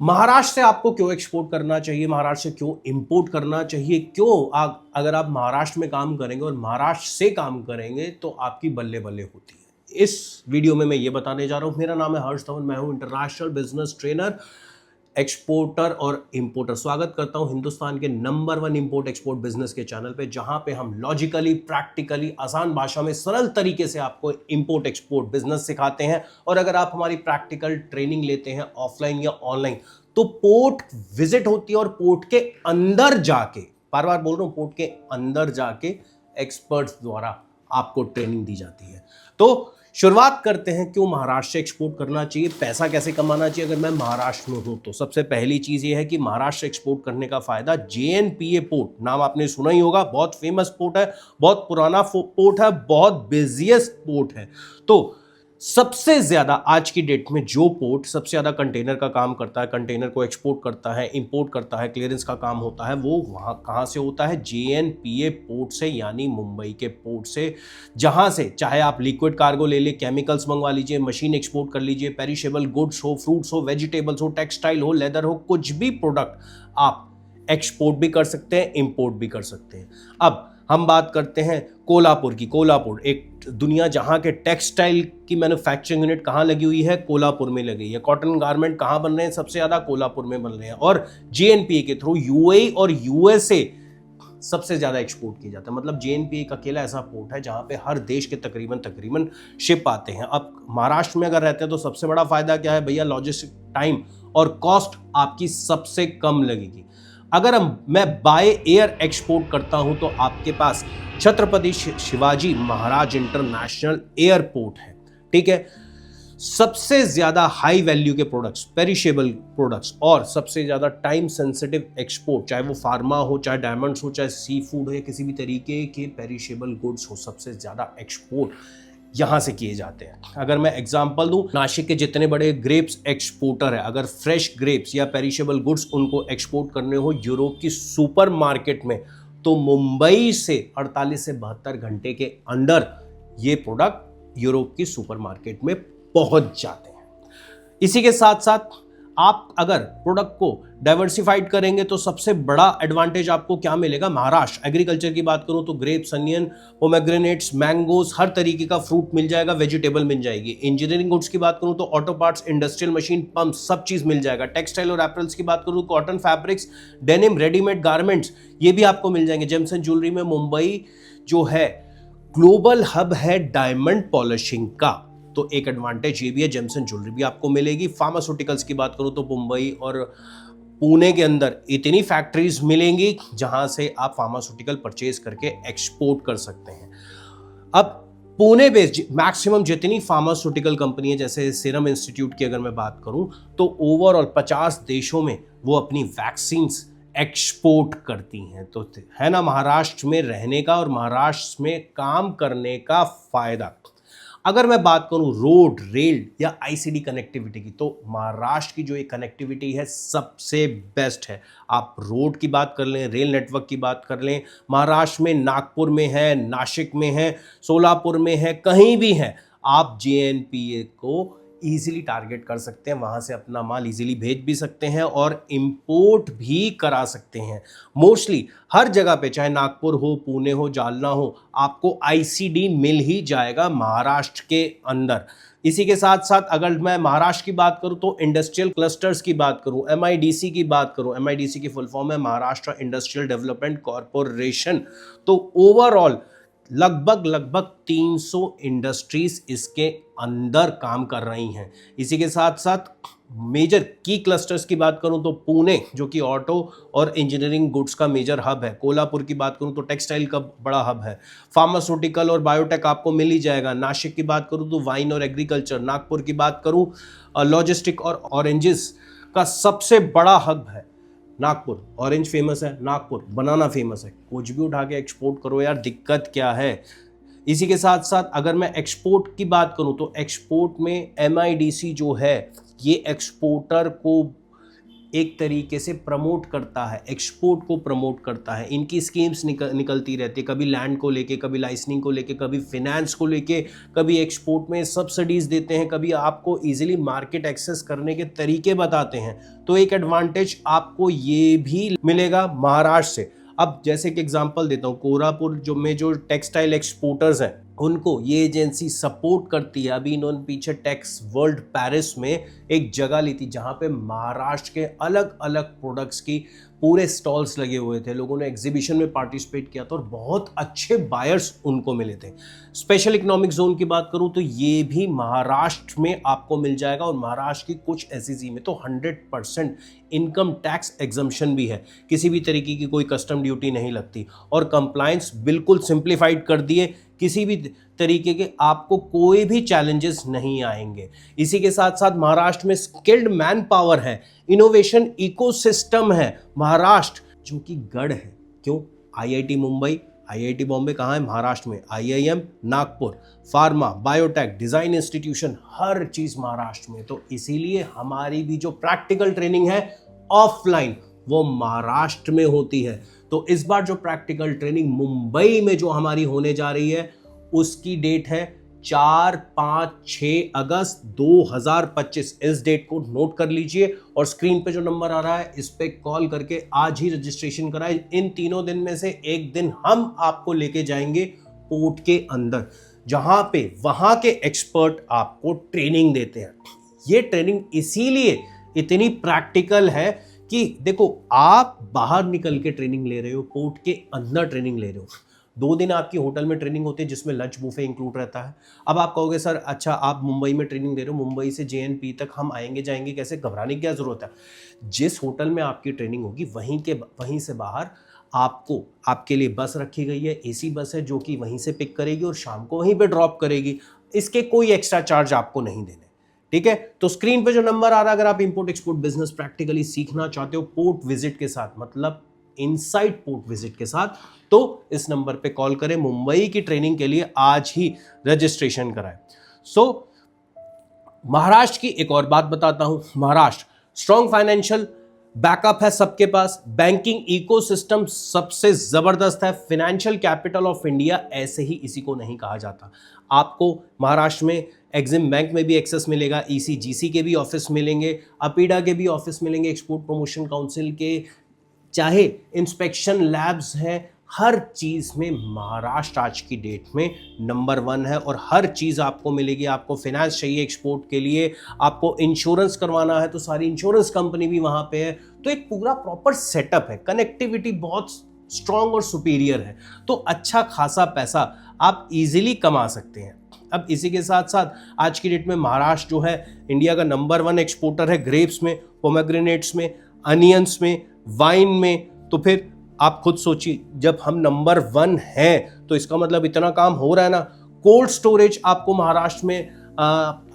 महाराष्ट्र से आपको क्यों एक्सपोर्ट करना चाहिए, महाराष्ट्र से क्यों इंपोर्ट करना चाहिए, क्यों अगर आप महाराष्ट्र में काम करेंगे और महाराष्ट्र से काम करेंगे तो आपकी बल्ले बल्ले होती है। इस वीडियो में मैं ये बताने जा रहा हूं। मेरा नाम है हर्ष धवन, मैं हूं इंटरनेशनल बिजनेस ट्रेनर, एक्सपोर्टर और इंपोर्टर। स्वागत करता हूं हिंदुस्तान के नंबर 1 इंपोर्ट एक्सपोर्ट बिजनेस के चैनल पे, जहां पे हम लॉजिकली, प्रैक्टिकली, आसान भाषा में, सरल तरीके से आपको इंपोर्ट एक्सपोर्ट बिजनेस सिखाते हैं। और अगर आप हमारी प्रैक्टिकल ट्रेनिंग लेते हैं ऑफलाइन या ऑनलाइन, तो पोर्ट विजिट होती है और पोर्ट के अंदर जाके, बार बार बोल रहा हूं, पोर्ट के अंदर जाके एक्सपर्ट्स द्वारा आपको ट्रेनिंग दी जाती है। तो शुरुआत करते हैं, क्यों महाराष्ट्र से एक्सपोर्ट करना चाहिए, पैसा कैसे कमाना चाहिए अगर मैं महाराष्ट्र में हूं तो। सबसे पहली चीज ये है कि महाराष्ट्र एक्सपोर्ट करने का फायदा, जेएनपीए पोर्ट, नाम आपने सुना ही होगा, बहुत फेमस पोर्ट है, बहुत पुराना पोर्ट है, बहुत बिजिएस्ट पोर्ट है। तो सबसे ज्यादा आज की डेट में जो पोर्ट सबसे ज्यादा कंटेनर का काम करता है, कंटेनर को एक्सपोर्ट करता है, इंपोर्ट करता है, क्लियरेंस का काम होता है, वो वहां कहां से होता है? जेएनपीए पोर्ट से, यानी मुंबई के पोर्ट से। जहां से चाहे आप लिक्विड कार्गो ले ले, केमिकल्स मंगवा लीजिए, मशीन एक्सपोर्ट कर लीजिए, पेरिशेबल गुड्स हो, फ्रूट्स हो, वेजिटेबल्स हो, टेक्सटाइल हो, लेदर हो, कुछ भी प्रोडक्ट आप एक्सपोर्ट भी कर सकते हैं, इंपोर्ट भी कर सकते हैं। अब हम बात करते हैं कोल्हापुर की। कोल्हापुर एक दुनिया जहां के टेक्सटाइल की मैन्युफैक्चरिंग यूनिट कहां लगी हुई है? कोल्हापुर में लगी है। कॉटन गारमेंट कहां बन रहे हैं? सबसे ज्यादा कोल्हापुर में बन रहे हैं। और जेएनपीए के थ्रू यूएई और यूएसए सबसे ज्यादा एक्सपोर्ट किया जाता है। मतलब जेएनपीए का अकेला ऐसा पोर्ट है जहां पे हर देश के तकरीबन शिप आते हैं। अब महाराष्ट्र में अगर रहते हैं तो सबसे बड़ा फायदा क्या है भैया? लॉजिस्टिक टाइम और कॉस्ट आपकी सबसे कम लगेगी। अगर मैं बाय एयर एक्सपोर्ट करता हूं तो आपके पास छत्रपति शिवाजी महाराज इंटरनेशनल एयरपोर्ट है, ठीक है। सबसे ज्यादा हाई वैल्यू के प्रोडक्ट्स, पेरिशेबल प्रोडक्ट्स और सबसे ज्यादा टाइम सेंसिटिव एक्सपोर्ट, चाहे वो फार्मा हो, चाहे डायमंड्स हो, चाहे सी फूड हो, या किसी भी तरीके के पेरिशेबल गुड्स हो, सबसे ज्यादा एक्सपोर्ट यहां से किए जाते हैं। अगर मैं एग्जांपल दूं, नासिक के जितने बड़े ग्रेप्स एक्सपोर्टर है, अगर फ्रेश ग्रेप्स या पेरिशेबल गुड्स उनको एक्सपोर्ट करने हो यूरोप की सुपर मार्केट में, तो मुंबई से 48 से 72 घंटे के अंदर ये प्रोडक्ट यूरोप की सुपर मार्केट में पहुंच जाते हैं। इसी के साथ साथ आप अगर प्रोडक्ट को डाइवर्सिफाइड करेंगे तो सबसे बड़ा एडवांटेज आपको क्या मिलेगा? महाराष्ट्र एग्रीकल्चर की बात करूं तो ग्रेप्स, अनियन, पोमेग्रेनेट्स, मैंगोज, हर तरीके का फ्रूट मिल जाएगा, वेजिटेबल मिल जाएगी। इंजीनियरिंग गुड्स की बात करूं तो auto parts, industrial machine, pump, सब चीज मिल जाएगा। टेक्सटाइल और एपरल्स की बात करूं, cotton, fabrics, denim, readymade garments, ये भी आपको मिल जाएंगे। जेम्स एंड ज्वेलरी में मुंबई जो है ग्लोबल हब है डायमंड पॉलिशिंग का, तो एक एडवांटेज ये भी है, जेम्स एंड ज्वेलरी भी आपको मिलेगी। फार्मास्यूटिकल्स की बात करूं तो मुंबई और पुणे के अंदर इतनी फैक्ट्रीज मिलेंगी जहां से आप फार्मास्यूटिकल परचेज करके एक्सपोर्ट कर सकते हैं। अब पुणे बेस्ड मैक्सिमम जितनी फार्मास्यूटिकल कंपनी है, जैसे सीरम इंस्टीट्यूट की अगर मैं बात करूं, तो ओवरऑल 50 देशों में वो अपनी वैक्सीन्स एक्सपोर्ट करती हैं। तो है ना महाराष्ट्र में रहने का और महाराष्ट्र में काम करने का फायदा। अगर मैं बात करूं रोड, रेल या आईसीडी कनेक्टिविटी की, तो महाराष्ट्र की जो ये कनेक्टिविटी है सबसे बेस्ट है। आप रोड की बात कर लें, रेल नेटवर्क की बात कर लें, महाराष्ट्र में नागपुर में है, नासिक में है, सोलापुर में है, कहीं भी है, आप जेएनपीए को इजीली टारगेट कर सकते हैं, वहां से अपना माल इजीली भेज भी सकते हैं और इंपोर्ट भी करा सकते हैं। मोस्टली हर जगह पे, चाहे नागपुर हो, पुणे हो, जालना हो, आपको आईसीडी मिल ही जाएगा महाराष्ट्र के अंदर। इसी के साथ साथ अगर मैं महाराष्ट्र की बात करूं तो इंडस्ट्रियल क्लस्टर्स की बात करूं, एमआईडीसी की बात करूं, एमआईडीसी की फुल फॉर्म है महाराष्ट्र इंडस्ट्रियल डेवलपमेंट कॉरपोरेशन। तो ओवरऑल लगभग 300 इंडस्ट्रीज इसके अंदर काम कर रही हैं। इसी के साथ साथ मेजर की क्लस्टर्स की बात करूं तो पुणे, जो कि ऑटो और इंजीनियरिंग गुड्स का मेजर हब है। कोल्हापुर की बात करूं तो टेक्सटाइल का बड़ा हब है। फार्मास्यूटिकल और बायोटेक आपको मिल ही जाएगा। नासिक की बात करूं तो वाइन और एग्रीकल्चर। नागपुर की बात करूं लॉजिस्टिक और ऑरेंजेस का सबसे बड़ा हब है नागपुर। ऑरेंज फेमस है, नागपुर बनाना फेमस है। कुछ भी उठा के एक्सपोर्ट करो यार, दिक्कत क्या है। इसी के साथ साथ अगर मैं एक्सपोर्ट की बात करूं तो एक्सपोर्ट में एमआईडीसी जो है, ये एक्सपोर्टर को एक तरीके से प्रमोट करता है, एक्सपोर्ट को प्रमोट करता है। इनकी स्कीम्स निकलती रहती है, कभी लैंड को लेके, कभी लाइसेंसिंग को लेके, कभी फिनेंस को लेके, कभी एक्सपोर्ट में सब्सिडीज देते हैं, कभी आपको इजीली मार्केट एक्सेस करने के तरीके बताते हैं। तो एक एडवांटेज आपको ये भी मिलेगा महाराष्ट्र से। अब जैसे कि एग्जांपल देता हूँ, कोरापुर जो टेक्सटाइल एक्सपोर्टर्स हैं उनको ये एजेंसी सपोर्ट करती है। अभी इन्होंने पीछे टेक्स वर्ल्ड पेरिस में एक जगह ली थी जहां पे महाराष्ट्र के अलग अलग प्रोडक्ट्स की पूरे स्टॉल्स लगे हुए थे, लोगों ने एग्जीबिशन में पार्टिसिपेट किया था और बहुत अच्छे बायर्स उनको मिले थे। स्पेशल इकोनॉमिक जोन की बात करूं तो ये भी महाराष्ट्र में आपको मिल जाएगा और महाराष्ट्र की कुछ एसईसी में तो 100% इनकम टैक्स एग्जम्पशन भी है, किसी भी तरीके की कोई कस्टम ड्यूटी नहीं लगती और कंप्लायंस बिल्कुल सिंप्लीफाइड कर दिए, किसी भी तरीके के आपको कोई भी चैलेंजेस नहीं आएंगे। इसी के साथ साथ महाराष्ट्र में स्किल्ड मैन पावर है, इनोवेशन इकोसिस्टम है महाराष्ट्र, जो कि गढ़ है। क्यों? आईआईटी मुंबई, आईआईटी बॉम्बे कहाँ है? महाराष्ट्र में। IIM Nagpur, pharma, biotech, design institution, हर चीज महाराष्ट्र में। तो इसीलिए हमारी भी जो प्रैक्टिकल ट्रेनिंग है ऑफलाइन वो महाराष्ट्र में होती है। तो इस बार जो प्रैक्टिकल ट्रेनिंग मुंबई में जो हमारी होने जा रही है उसकी डेट है 4, 5, 6 अगस्त 2025। इस डेट को नोट कर लीजिए और स्क्रीन पे जो नंबर आ रहा है इस पे कॉल करके आज ही रजिस्ट्रेशन कराएं। इन तीनों दिन में से एक दिन हम आपको लेके जाएंगे पोर्ट के अंदर, जहां पे वहां के एक्सपर्ट आपको ट्रेनिंग देते हैं। ये ट्रेनिंग इसीलिए इतनी प्रैक्टिकल है कि देखो, आप बाहर निकल के ट्रेनिंग ले रहे हो, पोर्ट के अंदर ट्रेनिंग ले रहे हो। 2 दिन आपकी होटल में ट्रेनिंग होती है जिसमें लंच बुफे इंक्लूड रहता है। अब आप कहोगे सर अच्छा आप मुंबई में ट्रेनिंग दे रहे हो, मुंबई से जेएनपी तक हम आएंगे जाएंगे कैसे, घबराने की क्या जरूरत है। जिस होटल में आपकी ट्रेनिंग होगी वहीं से बाहर आपको आपके लिए बस रखी गई है, एसी बस है जो कि वहीं से पिक करेगी और शाम को वहीं पे ड्रॉप करेगी। इसके कोई एक्स्ट्रा चार्ज आपको नहीं देने, ठीक है। तो स्क्रीन पे जो नंबर आ रहा है, अगर आप इंपोर्ट एक्सपोर्ट बिजनेस प्रैक्टिकली सीखना चाहते हो पोर्ट विजिट के साथ, मतलब इनसाइड पोर्ट विजिट के साथ, तो इस नंबर पे कॉल करें। मुंबई की ट्रेनिंग के लिए आज ही रजिस्ट्रेशन कराएं। महाराष्ट्र की एक और बात बताता हूं। महाराष्ट्र स्ट्रॉन्ग फाइनेंशियल बैकअप है सबके पास, बैंकिंग इकोसिस्टम सबसे जबरदस्त है, फाइनेंशियल कैपिटल ऑफ इंडिया ऐसे ही इसी को नहीं कहा जाता। आपको महाराष्ट्र में एग्जिम बैंक में भी एक्सेस मिलेगा, ईसीजीसी के भी ऑफिस मिलेंगे, अपीडा के भी ऑफिस मिलेंगे, एक्सपोर्ट प्रमोशन काउंसिल के, चाहे इंस्पेक्शन लैब्स हैं, हर चीज़ में महाराष्ट्र आज की डेट में नंबर 1 है और हर चीज़ आपको मिलेगी। आपको फाइनेंस चाहिए एक्सपोर्ट के लिए, आपको इंश्योरेंस करवाना है तो सारी इंश्योरेंस कंपनी भी वहाँ पे है। तो एक पूरा प्रॉपर सेटअप है, कनेक्टिविटी बहुत स्ट्रॉन्ग और सुपीरियर है, तो अच्छा खासा पैसा आप इजीली कमा सकते हैं। अब इसी के साथ साथ आज की डेट में महाराष्ट्र जो है इंडिया का नंबर 1 एक्सपोर्टर है, ग्रेप्स में, पोमेग्रेनेट्स में, अनियंस में, वाइन में। तो फिर आप खुद सोचिए, जब हम नंबर 1 हैं तो इसका मतलब इतना काम हो रहा है ना। कोल्ड स्टोरेज आपको महाराष्ट्र में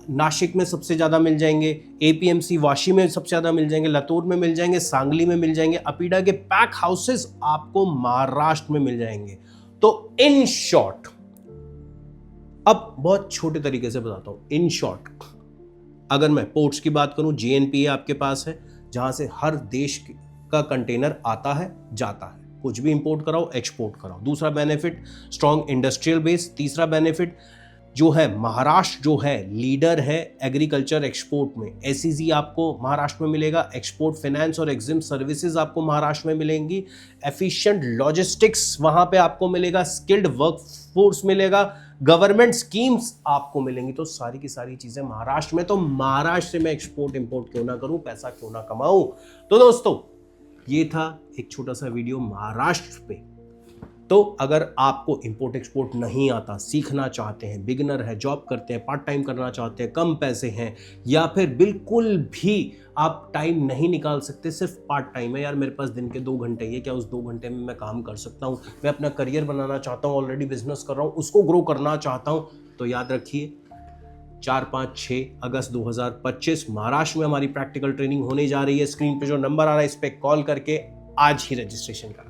नासिक में सबसे ज़्यादा मिल जाएंगे, एपीएमसी वाशी में सबसे ज़्यादा मिल जाएंगे, लतूर में मिल जाएंगे, सांगली में मिल जाएंगे, अपीडा के पैक हाउसेस आपको महाराष्ट्र में मिल जाएंगे। तो इन शॉर्ट, अब बहुत छोटे तरीके से बताता हूं, इन शॉर्ट अगर मैं पोर्ट्स की बात करूं, जेएनपी आपके पास है जहां से हर देश का कंटेनर आता है जाता है, कुछ भी इंपोर्ट कराओ एक्सपोर्ट कराओ। दूसरा बेनिफिट स्ट्रॉन्ग इंडस्ट्रियल बेस। तीसरा बेनिफिट जो है, महाराष्ट्र जो है लीडर है एग्रीकल्चर एक्सपोर्ट में, एसईजी आपको महाराष्ट्र में मिलेगा, एक्सपोर्ट फाइनेंस और एग्जिम सर्विसेज आपको महाराष्ट्र में मिलेंगी, एफिशिएंट लॉजिस्टिक्स वहां पे आपको मिलेगा, स्किल्ड वर्कफोर्स मिलेगा, गवर्नमेंट स्कीम्स आपको मिलेंगी। तो सारी की सारी चीजें महाराष्ट्र में। तो महाराष्ट्र से मैं एक्सपोर्ट इंपोर्ट क्यों ना करूं, पैसा क्यों ना कमाऊं। तो दोस्तों ये था एक छोटा सा वीडियो महाराष्ट्र पे। तो अगर आपको इंपोर्ट एक्सपोर्ट नहीं आता, सीखना चाहते हैं, बिगिनर है, जॉब करते हैं, पार्ट टाइम करना चाहते हैं, कम पैसे हैं, या फिर बिल्कुल भी आप टाइम नहीं निकाल सकते, सिर्फ पार्ट टाइम है, यार मेरे पास दिन के 2 घंटे है, क्या उस 2 घंटे में मैं काम कर सकता हूँ, मैं अपना करियर बनाना चाहता हूँ, ऑलरेडी बिजनेस कर रहा हूँ, उसको ग्रो करना चाहता हूँ, तो याद रखिए 4, 5, 6 अगस्त 2025 महाराष्ट्र में हमारी प्रैक्टिकल ट्रेनिंग होने जा रही है। स्क्रीन पे जो नंबर आ रहा है इस पे कॉल करके आज ही रजिस्ट्रेशन करें।